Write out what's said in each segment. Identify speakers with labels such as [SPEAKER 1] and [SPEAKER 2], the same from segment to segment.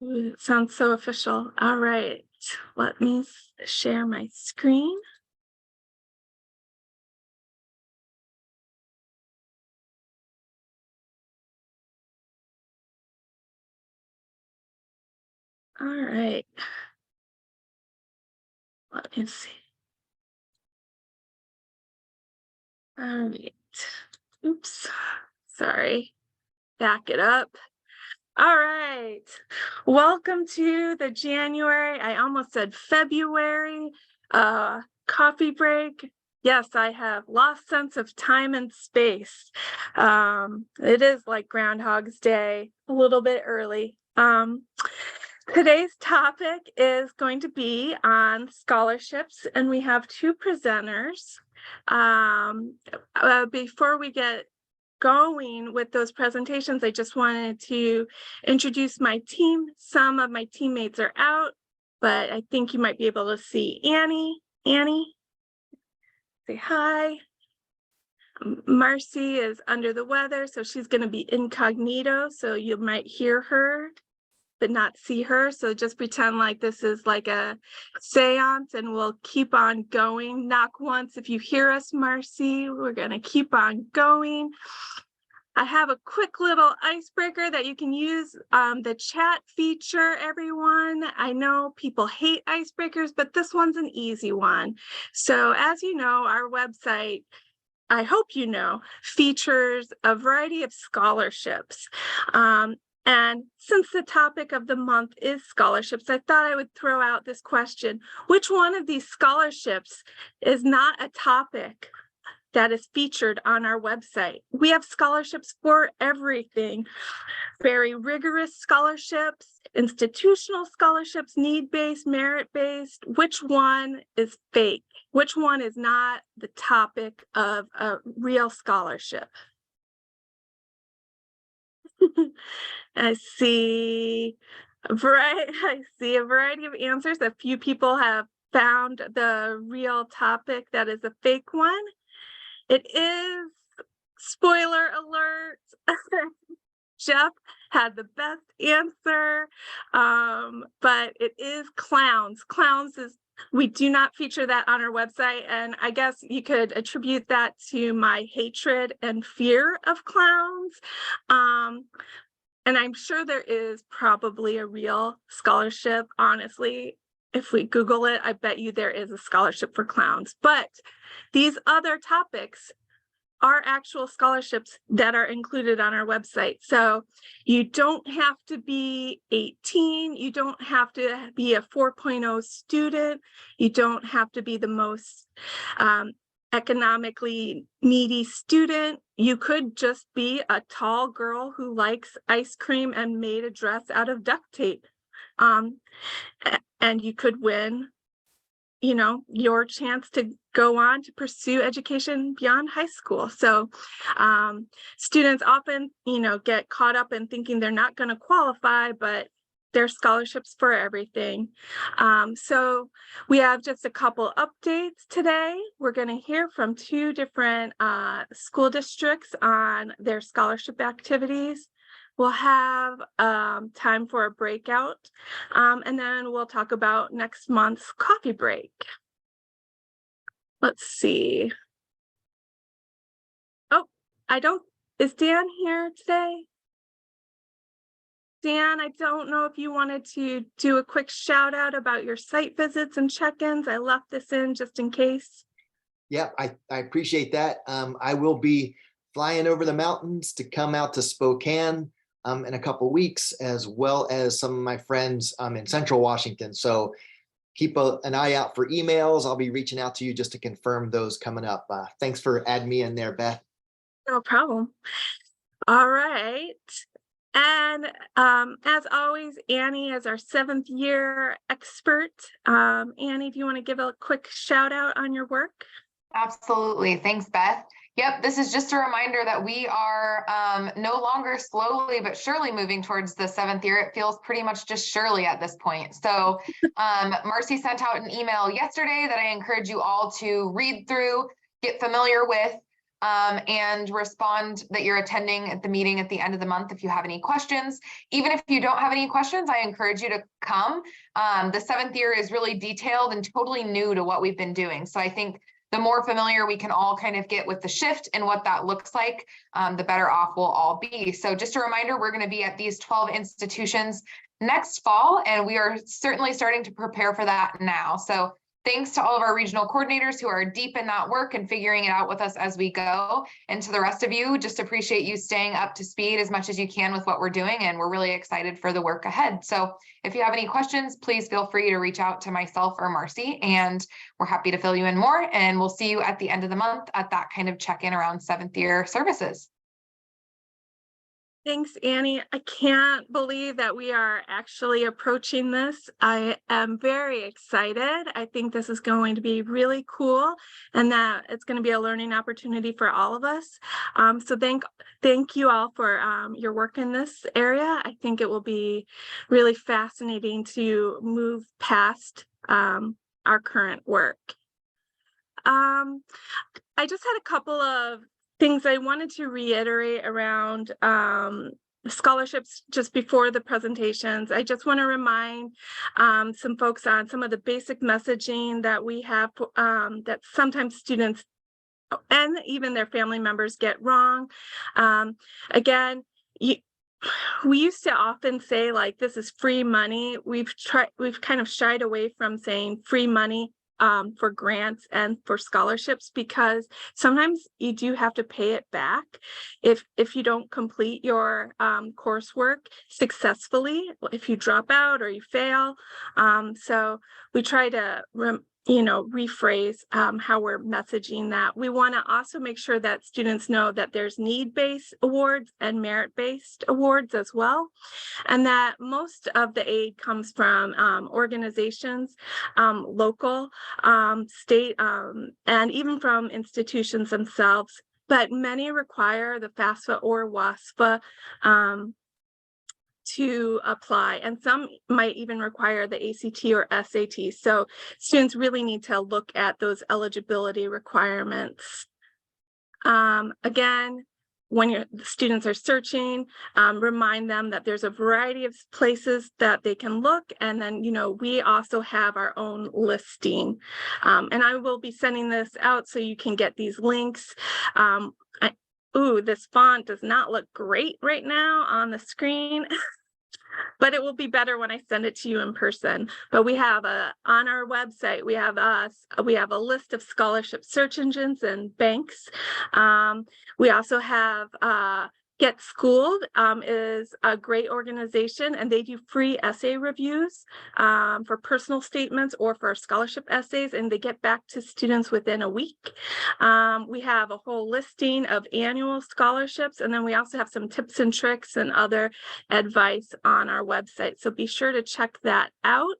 [SPEAKER 1] Ooh, it sounds so official. All right, let me share my screen. All right, let me see. All right. Oops. Sorry. Back it up. All right. Welcome to the January, I almost said February, coffee break. Yes, I have lost sense of time and space. It is like Groundhog's Day, a little bit early. Today's topic is going to be on scholarships, and we have two presenters. Before we get going with those presentations, I just wanted to introduce my team. Some of my teammates are out, but I think you might be able to see Annie. Annie, say hi. Marcy is under the weather, so she's going to be incognito, so you might hear her but not see her. So just pretend like this is like a seance and we'll keep on going. Knock once if you hear us, Marcy. We're going to keep on going. I have a quick little icebreaker that you can use, the chat feature, everyone. I know people hate icebreakers, but this one's an easy one. So as you know, our website, I hope you know, features a variety of scholarships. And since the topic of the month is scholarships, I thought I would throw out this question. Which one of these scholarships is not a topic that is featured on our website? We have scholarships for everything. Very rigorous scholarships, institutional scholarships, need-based, merit-based. Which one is fake? Which one is not the topic of a real scholarship? I see a variety of answers. A few people have found the real topic that is a fake one. It is, spoiler alert, Jeff had the best answer, but it is clowns. Clowns is, we do not feature that on our website, and I guess you could attribute that to my hatred and fear of clowns. And I'm sure there is probably a real scholarship. Honestly, if we Google it, I bet you there is a scholarship for clowns. But these other topics are actual scholarships that are included on our website. So you don't have to be 18. You don't have to be a 4.0 student. You don't have to be the most economically needy student. You could just be a tall girl who likes ice cream and made a dress out of duct tape. And you could win, you know, your chance to go on to pursue education beyond high school. So students often, you know, get caught up in thinking they're not going to qualify, but there's scholarships for everything. So we have just a couple updates today. We're going to hear from two different school districts on their scholarship activities. We'll have time for a breakout, and then we'll talk about next month's coffee break. Let's see. Oh, is Dan here today? Dan, I don't know if you wanted to do a quick shout out about your site visits and check-ins. I left this in just in case.
[SPEAKER 2] Yeah, I appreciate that. I will be flying over the mountains to come out to Spokane in a couple of weeks, as well as some of my friends in Central Washington. So keep an eye out for emails. I'll be reaching out to you just to confirm those coming up. Thanks for adding me in there, Beth.
[SPEAKER 1] No problem. All right. And as always, Annie is our 7th year expert. Annie, do you want to give a quick shout out on your work?
[SPEAKER 3] Absolutely. Thanks, Beth. Yep, this is just a reminder that we are no longer slowly but surely moving towards the 7th year. It feels pretty much just surely at this point. So Marcy sent out an email yesterday that I encourage you all to read through, get familiar with. and respond that you're attending at the meeting at the end of the month if you have any questions. Even if you don't have any questions, I encourage you to come. The 7th year is really detailed and totally new to what we've been doing. So I think the more familiar we can all kind of get with the shift and what that looks like, the better off we'll all be. So just a reminder, we're going to be at these 12 institutions next fall, and we are certainly starting to prepare for that now. So thanks to all of our regional coordinators who are deep in that work and figuring it out with us as we go. And to the rest of you, just appreciate you staying up to speed as much as you can with what we're doing. And we're really excited for the work ahead. So if you have any questions, please feel free to reach out to myself or Marcy, and we're happy to fill you in more. And we'll see you at the end of the month at that kind of check-in around 7th year services.
[SPEAKER 1] Thanks, Annie. I can't believe that we are actually approaching this. I am very excited. I think this is going to be really cool and that it's going to be a learning opportunity for all of us. So thank you all for your work in this area. I think it will be really fascinating to move past our current work. I just had a couple of things I wanted to reiterate around scholarships just before the presentations. I just want to remind some folks on some of the basic messaging that we have that sometimes students and even their family members get wrong. Again, we used to often say like this is free money. We've kind of shied away from saying free money for grants and for scholarships, because sometimes you do have to pay it back if you don't complete your coursework successfully, if you drop out or you fail. So we try to rephrase how we're messaging that. We want to also make sure that students know that there's need-based awards and merit-based awards as well, and that most of the aid comes from organizations, local, state, and even from institutions themselves, but many require the FAFSA or WASFA to apply, and some might even require the ACT or SAT. So students really need to look at those eligibility requirements. Again, when the students are searching, remind them that there's a variety of places that they can look, and then we also have our own listing, and I will be sending this out so you can get these links. Ooh, this font does not look great right now on the screen, but it will be better when I send it to you in person. But we have on our website, we have a list of scholarship search engines and banks. We also have Get Schooled is a great organization, and they do free essay reviews for personal statements or for scholarship essays, and they get back to students within a week. We have a whole listing of annual scholarships, and then we also have some tips and tricks and other advice on our website. So be sure to check that out.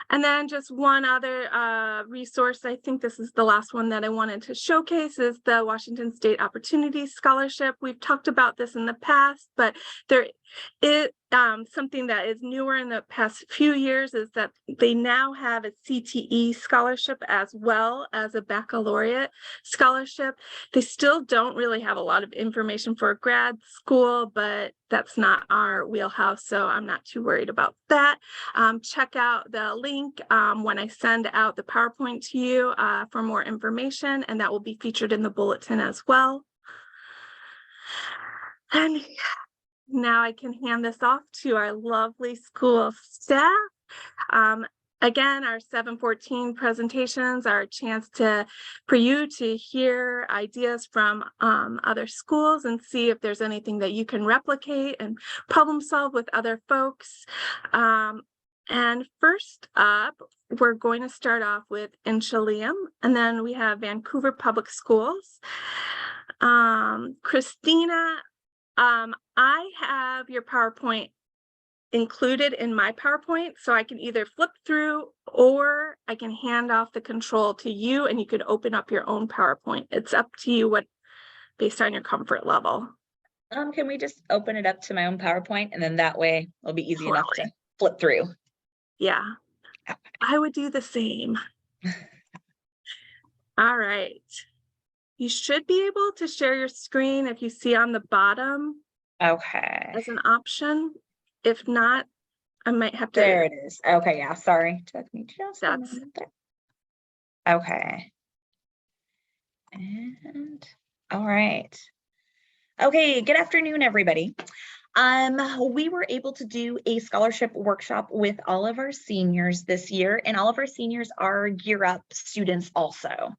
[SPEAKER 1] And then just one other resource, I think this is the last one that I wanted to showcase, is the Washington State Opportunity Scholarship. We've talked about this in the past, but there is something that is newer in the past few years is that they now have a CTE scholarship as well as a baccalaureate scholarship. They still don't really have a lot of information for a grad school, but that's not our wheelhouse, so I'm not too worried about that. Check out the link when I send out the PowerPoint to you for more information, and that will be featured in the bulletin as well. And now I can hand this off to our lovely school staff. Again, our 714 presentations are a chance for you to hear ideas from other schools and see if there's anything that you can replicate and problem solve with other folks. And first up, we're going to start off with Inchelium, and then we have Vancouver Public Schools. Christina, I have your PowerPoint included in my PowerPoint, so I can either flip through or I can hand off the control to you and you can open up your own PowerPoint. It's up to you based on your comfort level.
[SPEAKER 4] Can we just open it up to my own PowerPoint, and then that way it'll be easy enough to flip through?
[SPEAKER 1] Yeah, I would do the same. All right. You should be able to share your screen if you see on the bottom
[SPEAKER 4] Okay,
[SPEAKER 1] as an option. If not, I might have to.
[SPEAKER 4] there it is. Okay, yeah, sorry. Took me just a
[SPEAKER 1] That's-
[SPEAKER 4] moment there. Okay. And, all right. Okay, good afternoon, everybody. We were able to do a scholarship workshop with all of our seniors this year, and all of our seniors are Gear Up students also.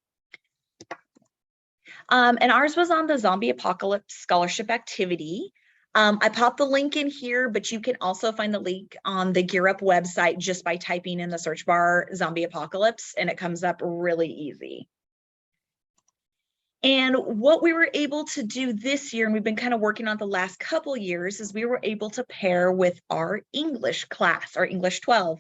[SPEAKER 4] And ours was on the Zombie Apocalypse Scholarship Activity. I popped the link in here, but you can also find the link on the Gear Up website just by typing in the search bar Zombie Apocalypse, and it comes up really easy. And what we were able to do this year, and we've been kind of working on the last couple years, is we were able to pair with our English class, our English 12.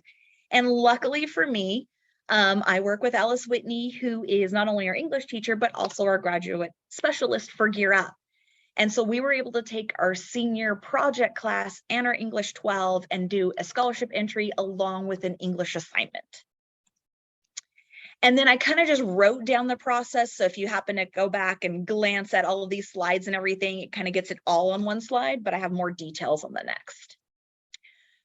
[SPEAKER 4] And luckily for me, I work with Alice Whitney, who is not only our English teacher, but also our graduate specialist for Gear Up. And so we were able to take our senior project class and our English 12 and do a scholarship entry along with an English assignment. And then I kind of just wrote down the process. So if you happen to go back and glance at all of these slides and everything, it kind of gets it all on one slide, but I have more details on the next.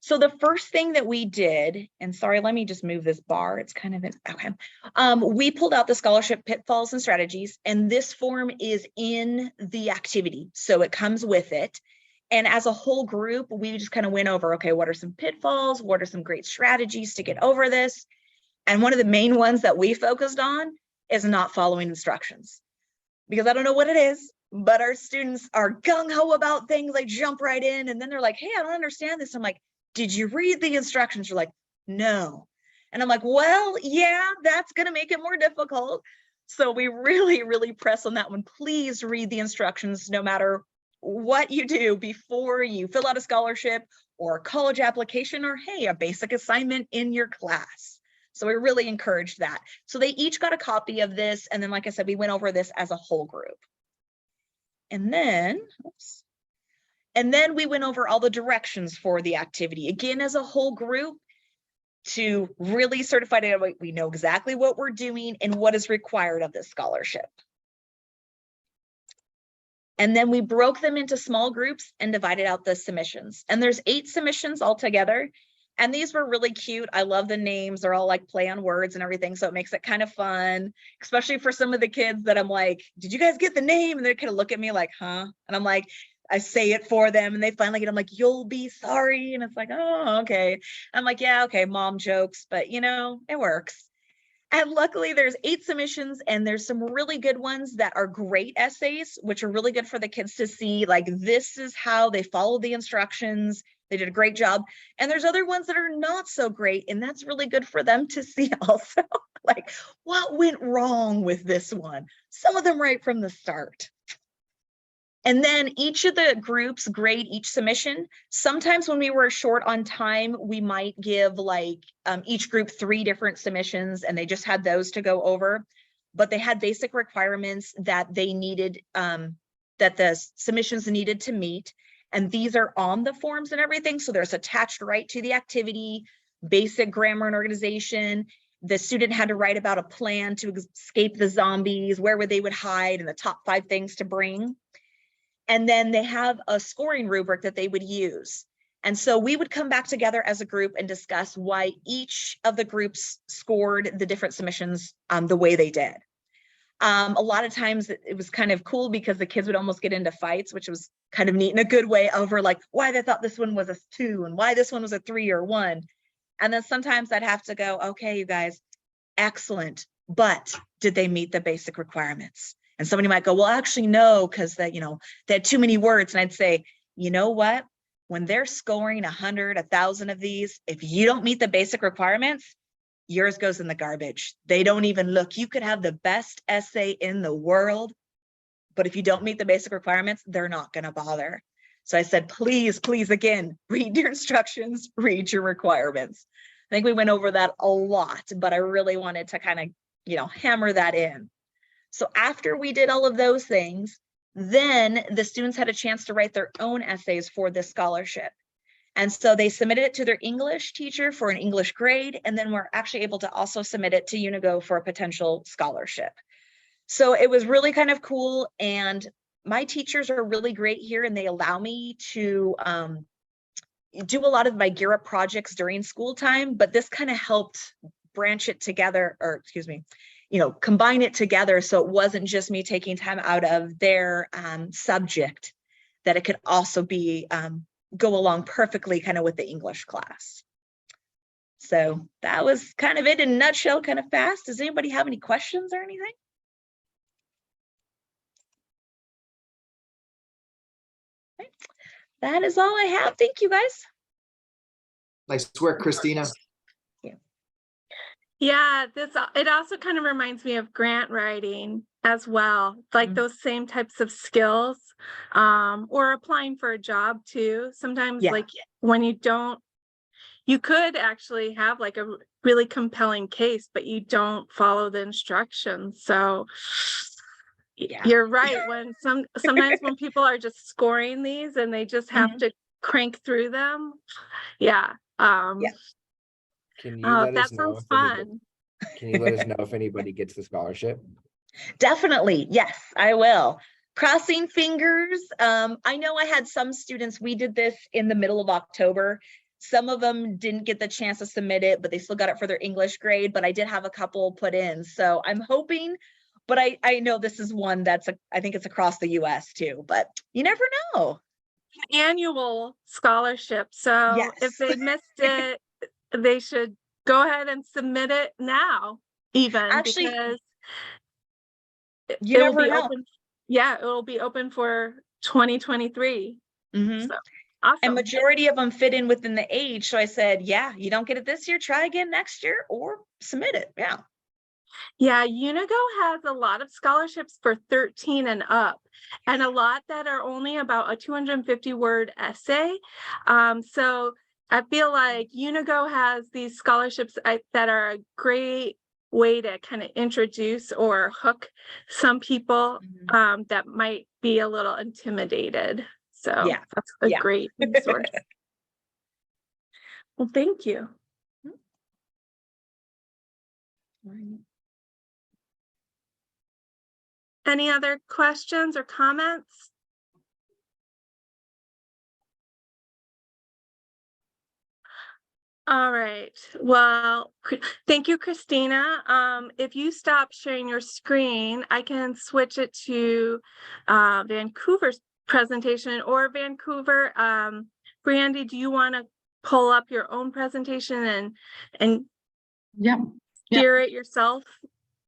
[SPEAKER 4] So the first thing that we did, and sorry, let me just move this bar. It's kind of, okay. We pulled out the scholarship pitfalls and strategies, and this form is in the activity. So it comes with it. And as a whole group, we just kind of went over, okay, what are some pitfalls? What are some great strategies to get over this? And one of the main ones that we focused on is not following instructions. Because I don't know what it is, but our students are gung-ho about things, like jump right in, and then they're like, hey, I don't understand this. I'm like, did you read the instructions? You're like, no. And I'm like, well, yeah, that's gonna make it more difficult. So we really, really press on that one. Please read the instructions no matter what you do before you fill out a scholarship or a college application or, hey, a basic assignment in your class. So we really encouraged that. So they each got a copy of this. And then, like I said, we went over this as a whole group. And then, oops. And then we went over all the directions for the activity, again, as a whole group, to really certify that we know exactly what we're doing and what is required of this scholarship. And then we broke them into small groups and divided out the submissions. And there's 8 submissions altogether. And these were really cute. I love the names. They're all like play on words and everything. So it makes it kind of fun, especially for some of the kids that I'm like, did you guys get the name? And they kind of look at me like, huh? And I'm like, I say it for them and they finally get, I'm like, you'll be sorry. And it's like, oh, okay. I'm like, yeah, okay, mom jokes, but you know, it works. And luckily there's 8 submissions and there's some really good ones that are great essays, which are really good for the kids to see, like, this is how they follow the instructions. They did a great job. And there's other ones that are not so great. And that's really good for them to see also, like, what went wrong with this one? Some of them right from the start. And then each of the groups grade each submission. Sometimes when we were short on time, we might give like each group 3 different submissions and they just had those to go over. But they had basic requirements that they needed, that the submissions needed to meet. And these are on the forms and everything. So there's attached right to the activity, basic grammar and organization. The student had to write about a plan to escape the zombies, where would they would hide, and the top 5 things to bring. And then they have a scoring rubric that they would use. And so we would come back together as a group and discuss why each of the groups scored the different submissions the way they did. A lot of times it was kind of cool because the kids would almost get into fights, which was kind of neat in a good way, over like why they thought this one was a 2 and why this one was a 3 or 1. And then sometimes I'd have to go, okay, you guys, excellent, but did they meet the basic requirements? And somebody might go, well, actually, no, because they had too many words. And I'd say, you know what? When they're scoring 100, 1,000 of these, if you don't meet the basic requirements, yours goes in the garbage. They don't even look. You could have the best essay in the world, but if you don't meet the basic requirements, they're not going to bother. So I said, please, please, again, read your instructions, read your requirements. I think we went over that a lot, but I really wanted to kind of, hammer that in. So after we did all of those things, then the students had a chance to write their own essays for this scholarship. And so they submitted it to their English teacher for an English grade, and then we're actually able to also submit it to Unigo for a potential scholarship. So it was really kind of cool, and my teachers are really great here, and they allow me to do a lot of my Gear Up projects during school time, but this kind of helped branch it together, or excuse me, combine it together, so it wasn't just me taking time out of their subject, that it could also be go along perfectly kind of with the English class. So that was kind of it in a nutshell, kind of fast. Does anybody have any questions or anything? Okay. That is all I have. Thank you, guys.
[SPEAKER 2] Nice work, Christina.
[SPEAKER 1] Yeah, it also kind of reminds me of grant writing as well, like those same types of skills, or applying for a job too. Sometimes
[SPEAKER 4] Yeah.
[SPEAKER 1] like when you could actually have like a really compelling case, but you don't follow the instructions. So
[SPEAKER 4] Yeah.
[SPEAKER 1] you're right. Sometimes when people are just scoring these and they just have to crank through them. Yeah.
[SPEAKER 4] Yeah.
[SPEAKER 5] Can you let
[SPEAKER 1] That
[SPEAKER 5] us know
[SPEAKER 1] sounds
[SPEAKER 5] if anybody,
[SPEAKER 1] fun.
[SPEAKER 5] can you let us know if anybody gets the scholarship?
[SPEAKER 4] Definitely. Yes, I will. Crossing fingers. I know I had some students, we did this in the middle of October. Some of them didn't get the chance to submit it, but they still got it for their English grade, but I did have a couple put in. So I'm hoping, but I know this is one that's, I think it's across the US too, but you never know.
[SPEAKER 1] Annual scholarship. So if
[SPEAKER 4] Yes.
[SPEAKER 1] they missed it, they should go ahead and submit it now, even
[SPEAKER 4] Actually,
[SPEAKER 1] because
[SPEAKER 4] you
[SPEAKER 1] it will
[SPEAKER 4] never
[SPEAKER 1] be
[SPEAKER 4] know.
[SPEAKER 1] open. Yeah, it will be open for 2023.
[SPEAKER 4] Mhm.
[SPEAKER 1] So awesome.
[SPEAKER 4] And majority of them fit in within the age. So I said, yeah, you don't get it this year, try again next year or submit it. Yeah.
[SPEAKER 1] Yeah, Unigo has a lot of scholarships for 13 and up, and a lot that are only about a 250-word essay. So I feel like Unigo has these scholarships that are a great way to kind of introduce or hook some people that might be a little intimidated. So
[SPEAKER 4] Yeah.
[SPEAKER 1] that's a
[SPEAKER 4] Yeah.
[SPEAKER 1] great resource. Well, thank you. Any other questions or comments? All right. Well, thank you, Christina. If you stop sharing your screen, I can switch it to Vancouver's presentation, or Vancouver. Brandy, do you want to pull up your own presentation and
[SPEAKER 6] Yep.
[SPEAKER 1] steer it yourself?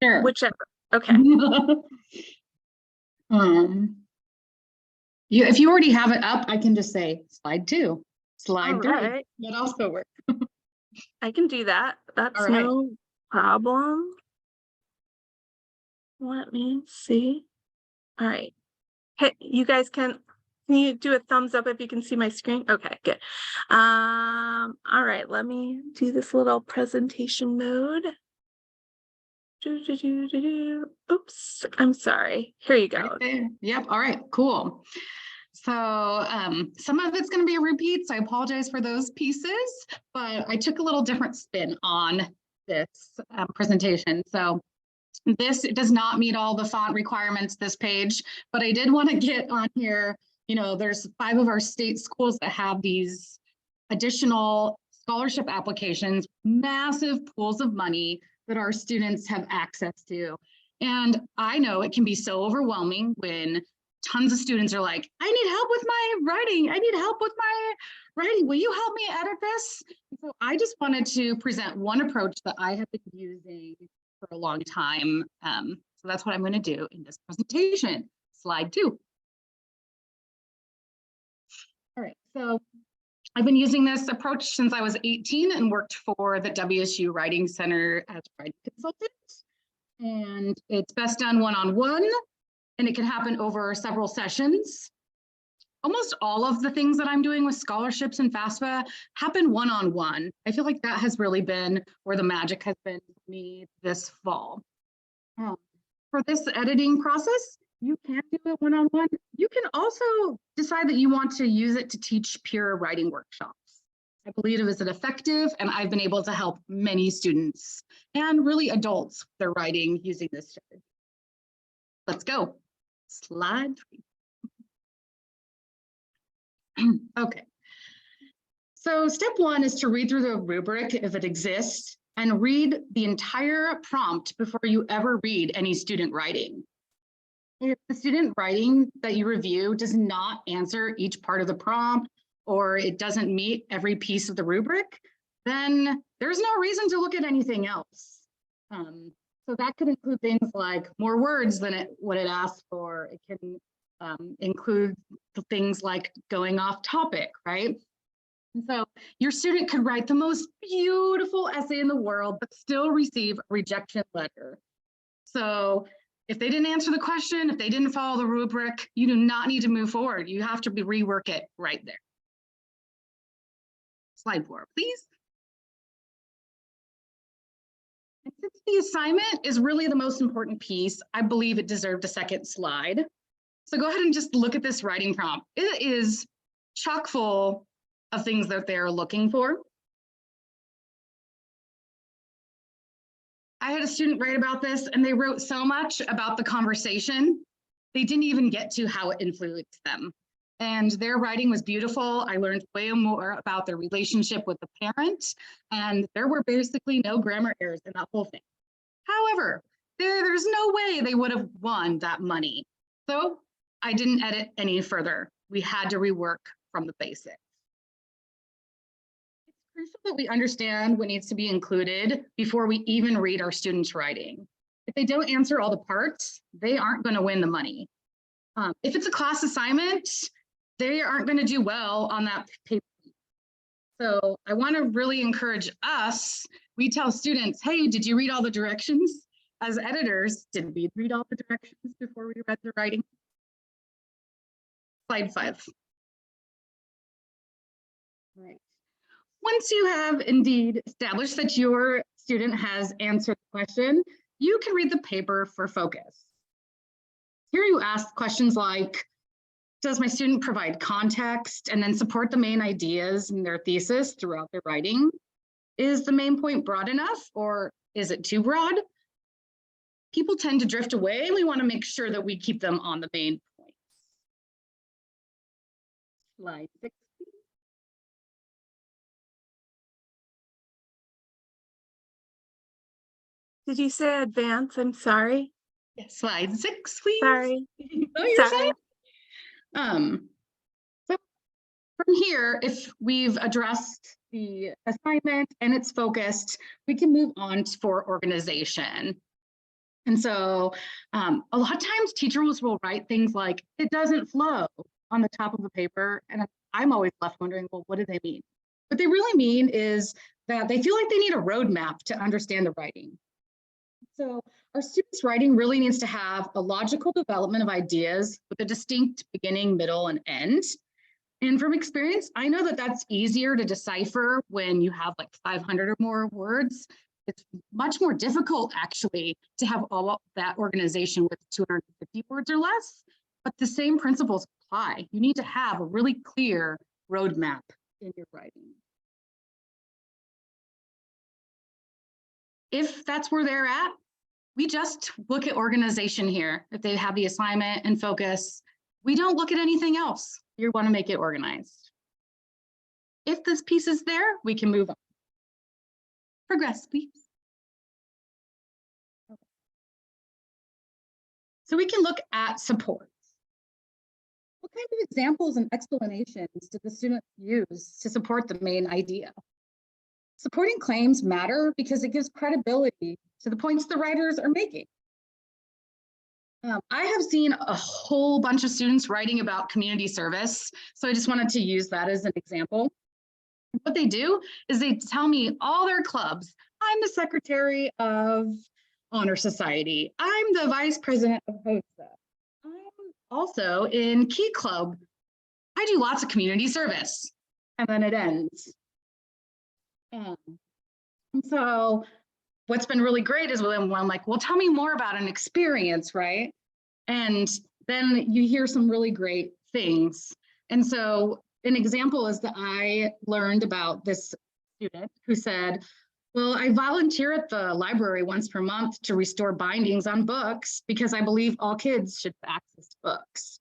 [SPEAKER 6] Sure.
[SPEAKER 1] Whichever. Okay.
[SPEAKER 6] If you already have it up, I can just say slide 2, slide
[SPEAKER 1] All
[SPEAKER 6] 3.
[SPEAKER 1] right.
[SPEAKER 6] That also works.
[SPEAKER 1] I can do that. That's
[SPEAKER 6] All right.
[SPEAKER 1] no problem. Let me see. All right. Hey, you guys can you do a thumbs up if you can see my screen? Okay, good. All right, let me do this little presentation mode. Oops, I'm sorry. Here you go.
[SPEAKER 6] Right there. Yep. All right, cool. So some of it's going to be a repeat, so I apologize for those pieces, but I took a little different spin on this presentation. So this does not meet all the font requirements, this page, but I did want to get on here. There's 5 of our state schools that have these additional scholarship applications, massive pools of money that our students have access to. And I know it can be so overwhelming when tons of students are like, I need help with my writing. I need help with my writing. Will you help me edit this? So I just wanted to present one approach that I have been using for a long time. So that's what I'm going to do in this presentation. Slide 2. All right, so I've been using this approach since I was 18 and worked for the WSU Writing Center as a writing consultant. And it's best done one-on-one, and it can happen over several sessions. Almost all of the things that I'm doing with scholarships and FAFSA happen one-on-one. I feel like that has really been where the magic has been for me this fall. For this editing process, you can do it one-on-one. You can also decide that you want to use it to teach peer writing workshops. I believe it is effective, and I've been able to help many students and really adults with their writing using this strategy. let's go. Slide 3. Okay. So step 1 is to read through the rubric if it exists and read the entire prompt before you ever read any student writing. If the student writing that you review does not answer each part of the prompt, or it doesn't meet every piece of the rubric, then there's no reason to look at anything else. So that could include things like more words than what it asks for. It can include things like going off topic, right? And so your student could write the most beautiful essay in the world, but still receive a rejection letter. So if they didn't answer the question, if they didn't follow the rubric, you do not need to move forward. You have to rework it right there. Slide 4, please. And since the assignment is really the most important piece, I believe it deserved a second slide. So go ahead and just look at this writing prompt. It is chock full of things that they're looking for. I had a student write about this and they wrote so much about the conversation, they didn't even get to how it influenced them. And their writing was beautiful. I learned way more about their relationship with the parent, and there were basically no grammar errors in that whole thing. However, there's no way they would have won that money. So I didn't edit any further. We had to rework from the basics. It's crucial that we understand what needs to be included before we even read our students' writing. If they don't answer all the parts, they aren't going to win the money. If it's a class assignment, they aren't going to do well on that paper. So I want to really encourage us. We tell students, hey, did you read all the directions? As editors, did we read all the directions before we read the writing? Slide 5. Right. Once you have indeed established that your student has answered the question, you can read the paper for focus. Here you ask questions like, does my student provide context and then support the main ideas in their thesis throughout their writing? Is the main point broad enough, or is it too broad? People tend to drift away. We want to make sure that we keep them on the main points. Slide 6.
[SPEAKER 1] Did you say advance? I'm sorry.
[SPEAKER 6] Slide 6, please.
[SPEAKER 1] Sorry.
[SPEAKER 6] Oh, you're
[SPEAKER 1] Sorry.
[SPEAKER 6] fine. So from here, if we've addressed the assignment and it's focused, we can move on for organization. And so a lot of times teachers will write things like, it doesn't flow on the top of the paper. And I'm always left wondering, well, what do they mean? What they really mean is that they feel like they need a roadmap to understand the writing. So our students' writing really needs to have a logical development of ideas with a distinct beginning, middle, and end. And from experience, I know that that's easier to decipher when you have like 500 or more words. It's much more difficult actually to have all of that organization with 250 words or less, but the same principles apply. You need to have a really clear roadmap in your writing. If that's where they're at, we just look at organization here. If they have the assignment and focus, we don't look at anything else. You want to make it organized. If this piece is there, we can move on. Progress, please. Okay. So we can look at supports. What kind of examples and explanations did the student use to support the main idea? Supporting claims matter because it gives credibility to the points the writers are making. I have seen a whole bunch of students writing about community service, so I just wanted to use that as an example. What they do is they tell me all their clubs. I'm the secretary of Honor Society. I'm the vice president of HOSA. I'm also in Key Club. I do lots of community service. And then it ends. And so what's been really great is when I'm like, well, tell me more about an experience, right? And then you hear some really great things. And so an example is that I learned about this student who said, Well, I volunteer at the library once per month to restore bindings on books because I believe all kids should have access to books.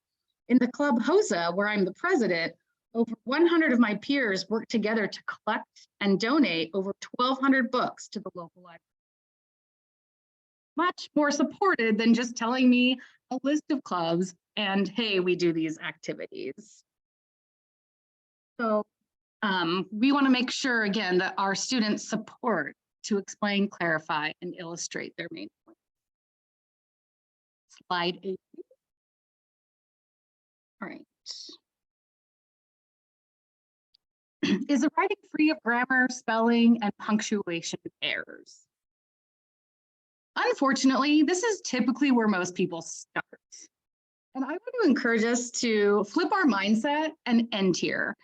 [SPEAKER 6] In the Club HOSA, where I'm the president, over 100 of my peers work together to collect and donate over 1,200 books to the local library. Much more supported than just telling me a list of clubs and, hey, we do these activities. So we want to make sure, again, that our students support to explain, clarify, and illustrate their main points. Slide 8. All right. Is the writing free of grammar, spelling, and punctuation errors? Unfortunately, this is typically where most people start. And I want to encourage us to flip our mindset and end here.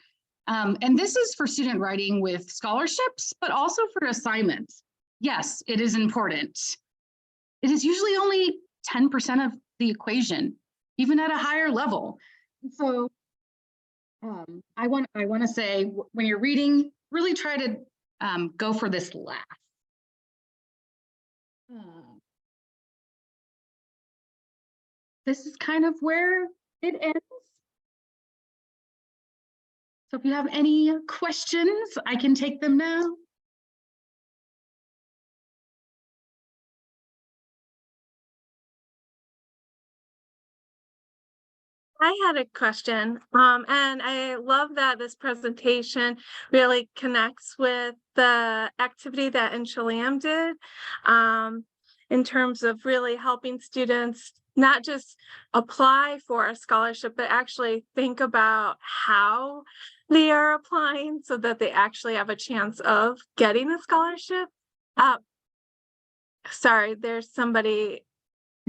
[SPEAKER 6] And this is for student writing with scholarships, but also for assignments. Yes, it is important. It is usually only 10% of the equation, even at a higher level. So I want to say, when you're reading, really try to go for this laugh. This is kind of where it ends. So if you have any questions, I can take them now.
[SPEAKER 1] I had a question, and I love that this presentation really connects with the activity that Enchelam did, in terms of really helping students not just apply for a scholarship, but actually think about how they are applying so that they actually have a chance of getting a scholarship. Sorry, there's somebody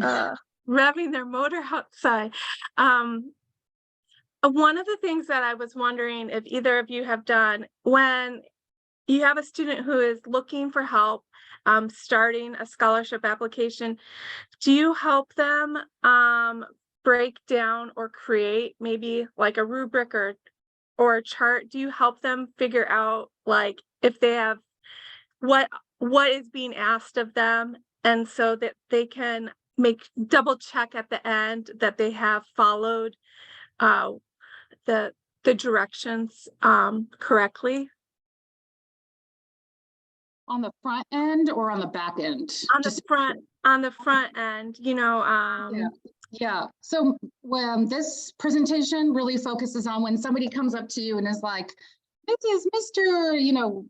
[SPEAKER 1] revving their motor outside. One of the things that I was wondering if either of you have done, when you have a student who is looking for help starting a scholarship application, do you help them break down or create maybe like a rubric or a chart? Do you help them figure out like if they have what is being asked of them, and so that they can double check at the end that they have followed the directions correctly?
[SPEAKER 6] On the front end or on the back end?
[SPEAKER 1] On the front end, you know.
[SPEAKER 6] Yeah. So when this presentation really focuses on when somebody comes up to you and is like, Mr. You know,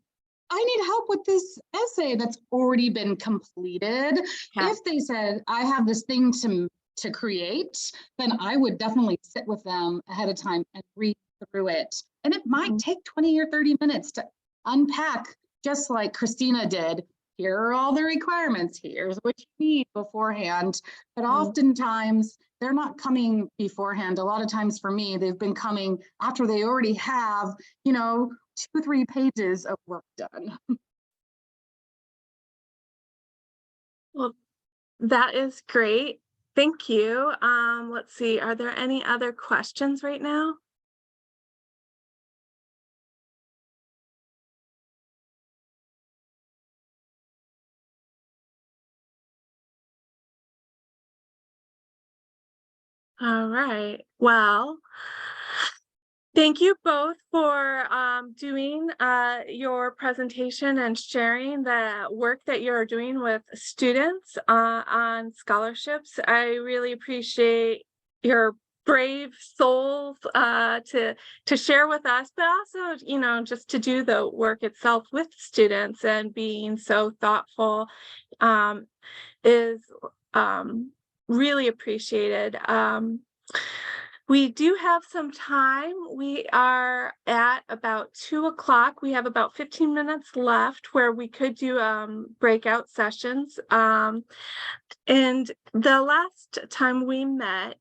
[SPEAKER 6] I need help with this essay that's already been completed.
[SPEAKER 1] Yeah.
[SPEAKER 6] If they said, I have this thing to create, then I would definitely sit with them ahead of time and read through it. And it might take 20 or 30 minutes to unpack, just like Christina did. Here are all the requirements. Here's what you need beforehand. But oftentimes they're not coming beforehand. A lot of times for me, they've been coming after they already have, you know, 2 or 3 pages of work done.
[SPEAKER 1] Well, that is great. Thank you. Let's see, are there any other questions right now? All right, well, thank you both for doing your presentation and sharing the work that you're doing with students on scholarships. I really appreciate your brave souls to share with us, but also, you know, just to do the work itself with students and being so thoughtful is really appreciated. We do have some time. We are at about 2 o'clock. We have about 15 minutes left where we could do breakout sessions. And the last time we met,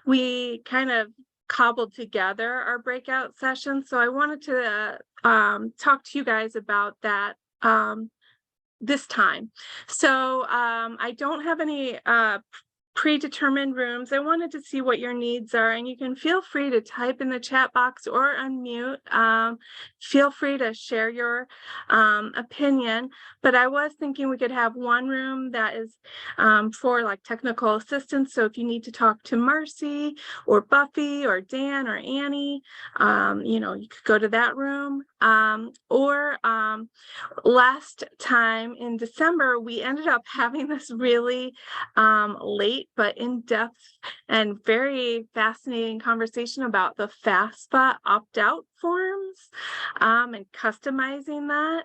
[SPEAKER 1] we kind of cobbled together our breakout session. So I wanted to talk to you guys about that this time. So I don't have any predetermined rooms. I wanted to see what your needs are, and you can feel free to type in the chat box or unmute. Feel free to share your opinion, but I was thinking we could have one room that is for like technical assistance. So if you need to talk to Marcy or Buffy or Dan or Annie, you know, you could go to that room. Last time in December, we ended up having this really late but in-depth and very fascinating conversation about the FAFSA opt-out forms and customizing that.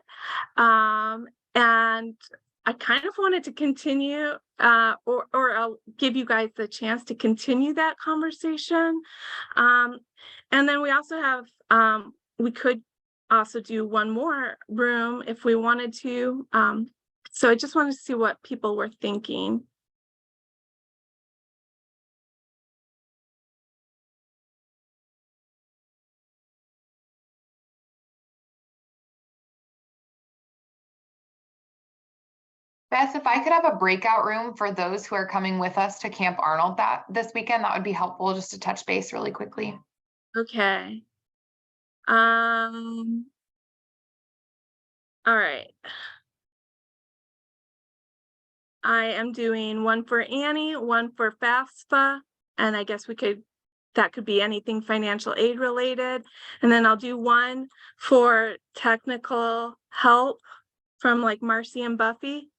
[SPEAKER 1] And I kind of wanted to continue or I'll give you guys the chance to continue that conversation. And then we also have, we could also do one more room if we wanted to. So I just wanted to see what people were thinking.
[SPEAKER 3] Beth, if I could have a breakout room for those who are coming with us to Camp Arnold this weekend, that would be helpful, just to touch base really quickly.
[SPEAKER 1] Okay. All right. I am doing one for Annie, one for FAFSA, and I guess that could be anything financial aid related. And then I'll do one for technical help from like Marcy and Buffy.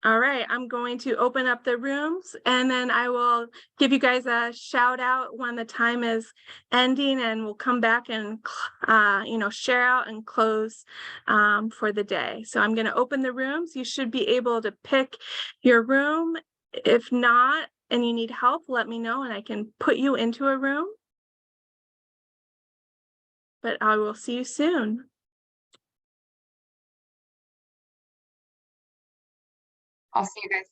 [SPEAKER 1] All right, I'm going to open up the rooms and then I will give you guys a shout out when the time is ending, and we'll come back and you know, share out and close for the day. So I'm going to open the rooms. You should be able to pick your room. If not, and you need help, let me know and I can put you into a room. But I will see you soon.
[SPEAKER 3] I'll see you guys.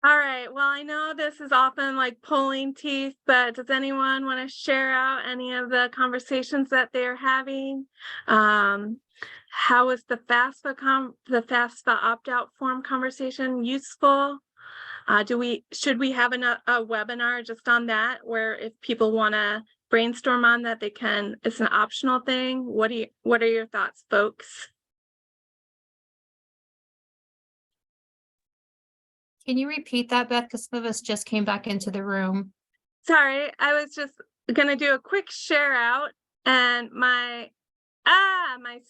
[SPEAKER 1] All right, well, I know this is often like pulling teeth, but does anyone want to share out any of the conversations that they're having? How was the FAFSA opt-out form conversation useful? Should we have a webinar just on that, where if people want to brainstorm on that, they can, it's an optional thing? What are your thoughts, folks?
[SPEAKER 7] Can you repeat that, Beth? Because some of us just came back into the room.
[SPEAKER 1] Sorry, I was just gonna do a quick share out and my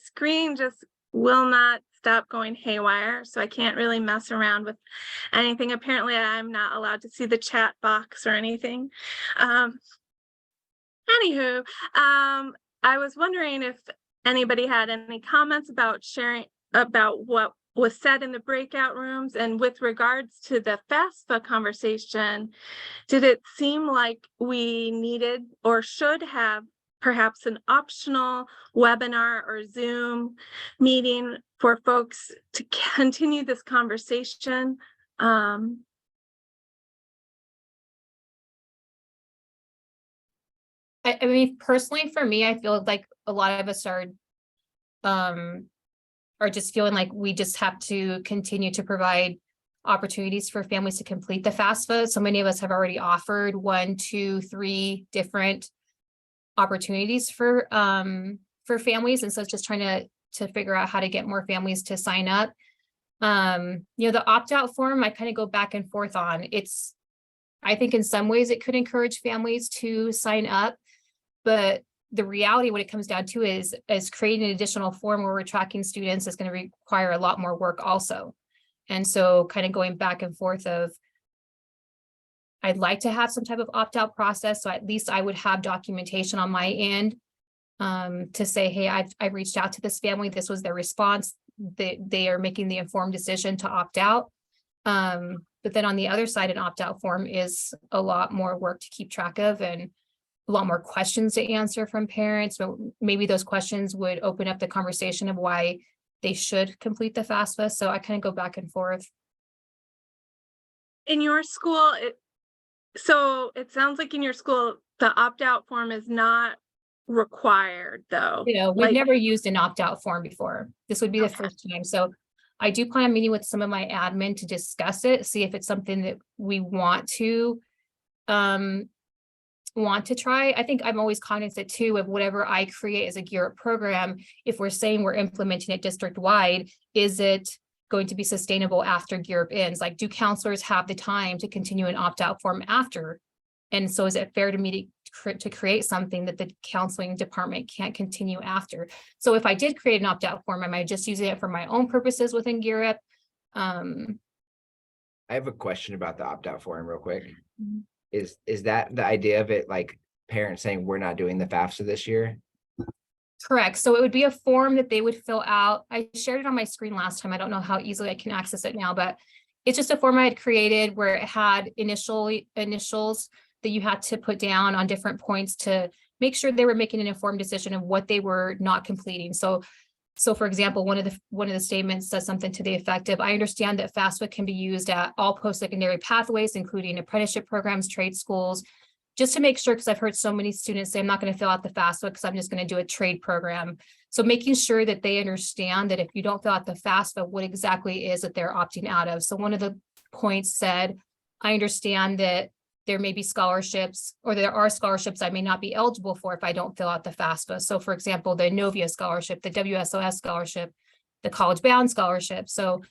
[SPEAKER 1] screen just will not stop going haywire. So I can't really mess around with anything. Apparently I'm not allowed to see the chat box or anything. Anywho, I was wondering if anybody had any comments about sharing about what was said in the breakout rooms, and with regards to the FAFSA conversation, did it seem like we needed or should have perhaps an optional webinar or Zoom meeting for folks to continue this conversation?
[SPEAKER 7] I mean, personally, for me, I feel like a lot of us are just feeling like we just have to continue to provide opportunities for families to complete the FAFSA. So many of us have already offered 1, 2, 3 different opportunities for families. And so it's just trying to figure out how to get more families to sign up. You know, the opt-out form, I kind of go back and forth on. I think in some ways it could encourage families to sign up, but the reality, what it comes down to is creating an additional form where we're tracking students is going to require a lot more work also. And so kind of going back and forth of, I'd like to have some type of opt-out process. So at least I would have documentation on my end to say, hey, I've reached out to this family. This was their response. They are making the informed decision to opt out. But then on the other side, an opt-out form is a lot more work to keep track of and a lot more questions to answer from parents. But maybe those questions would open up the conversation of why they should complete the FAFSA. So I kind of go back and forth.
[SPEAKER 1] In your school, so it sounds like in your school, the opt-out form is not required though.
[SPEAKER 7] You know, we've never used an opt-out form before. This would be the
[SPEAKER 1] Okay.
[SPEAKER 7] first time. So I do plan on meeting with some of my admin to discuss it, see if it's something that we want to try. I think I'm always cognizant too of whatever I create as a Gear Up program. If we're saying we're implementing it district-wide, is it going to be sustainable after Gear Up ends? Like, do counselors have the time to continue an opt-out form after? And so is it fair to me to create something that the counseling department can't continue after? So if I did create an opt-out form, am I just using it for my own purposes within Gear Up?
[SPEAKER 5] I have a question about the opt-out form real quick.
[SPEAKER 7] Mhm.
[SPEAKER 5] Is that the idea of it, like parents saying we're not doing the FAFSA this year?
[SPEAKER 7] Correct. So it would be a form that they would fill out. I shared it on my screen last time. I don't know how easily I can access it now, but it's just a form I had created where it had initials that you had to put down on different points to make sure they were making an informed decision of what they were not completing. So for example, one of the statements says something to the effect of, I understand that FAFSA can be used at all post-secondary pathways, including apprenticeship programs, trade schools, just to make sure, because I've heard so many students say, I'm not going to fill out the FAFSA because I'm just going to do a trade program. So making sure that they understand that if you don't fill out the FAFSA, what exactly is that they're opting out of. So one of the points said, I understand that there may be scholarships, or there are scholarships I may not be eligible for if I don't fill out the FAFSA. So for example, the Novia scholarship, the WSOS scholarship, the college bound scholarship. So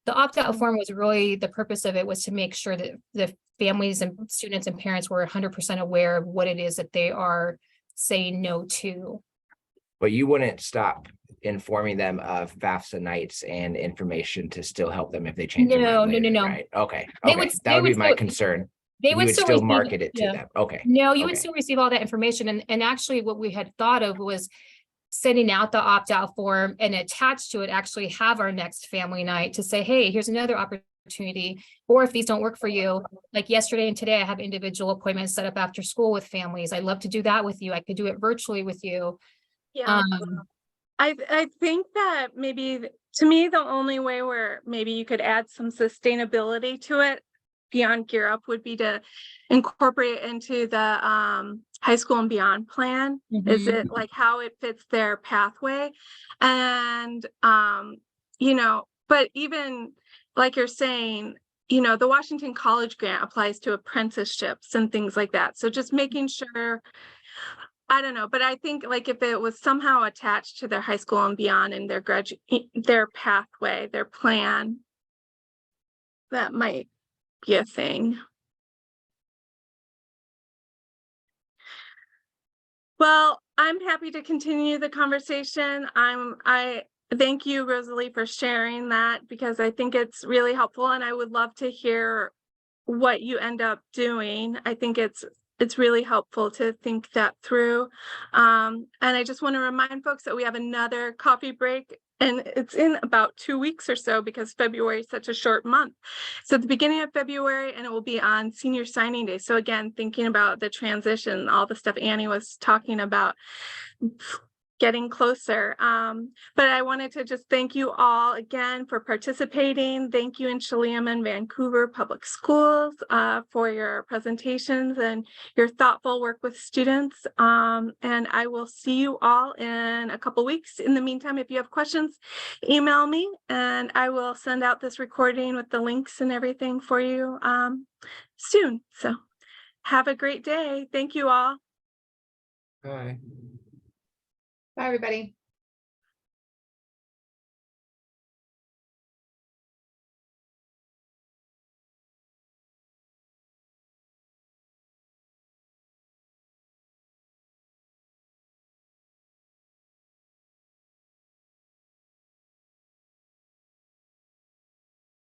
[SPEAKER 7] the opt-out form was really, the purpose of it was to make sure that the families and students and parents were 100% aware of what it is that they are saying no to.
[SPEAKER 5] But you wouldn't stop informing them of FAFSA nights and information to still help them if they change their
[SPEAKER 7] No,
[SPEAKER 5] mind
[SPEAKER 7] no, no,
[SPEAKER 5] later,
[SPEAKER 7] no.
[SPEAKER 5] right? Okay,
[SPEAKER 7] They
[SPEAKER 5] okay,
[SPEAKER 7] would-
[SPEAKER 5] that would
[SPEAKER 7] they
[SPEAKER 5] be
[SPEAKER 7] would
[SPEAKER 5] my
[SPEAKER 7] still-
[SPEAKER 5] concern.
[SPEAKER 7] They
[SPEAKER 5] You
[SPEAKER 7] would
[SPEAKER 5] would
[SPEAKER 7] still
[SPEAKER 5] still
[SPEAKER 7] receive-
[SPEAKER 5] market it to
[SPEAKER 7] yeah.
[SPEAKER 5] them. Okay,
[SPEAKER 7] No, you would
[SPEAKER 5] Okay.
[SPEAKER 7] still receive all that information. And actually what we had thought of was sending out the opt-out form and attached to it actually have our next family night to say, hey, here's another opportunity. Or if these don't work for you, like yesterday and today, I have individual appointments set up after school with families. I'd love to do that with you. I could do it virtually with you.
[SPEAKER 1] Yeah. I think that maybe, to me, the only way where maybe you could add some sustainability to it beyond Gear Up would be to incorporate it into the high school and beyond plan. Is
[SPEAKER 7] Mhm.
[SPEAKER 1] it like how it fits their pathway? And but even like you're saying, the Washington College Grant applies to apprenticeships and things like that. So just making sure, I don't know, but I think like if it was somehow attached to their high school and beyond and their pathway, their plan, that might be a thing. Well, I'm happy to continue the conversation. I thank you, Rosalie, for sharing that, because I think it's really helpful and I would love to hear what you end up doing. I think it's really helpful to think that through. And I just want to remind folks that we have another coffee break, and it's in about 2 weeks or so, because February is such a short month. So at the beginning of February, and it will be on senior signing day. So again, thinking about the transition, all the stuff Annie was talking about, getting closer. But I wanted to just thank you all again for participating. Thank you in Chelan and Vancouver Public Schools for your presentations and your thoughtful work with students. And I will see you all in a couple weeks. In the meantime, if you have questions, email me and I will send out this recording with the links and everything for you soon. So have a great day. Thank you all.
[SPEAKER 5] Bye.
[SPEAKER 3] Bye, everybody.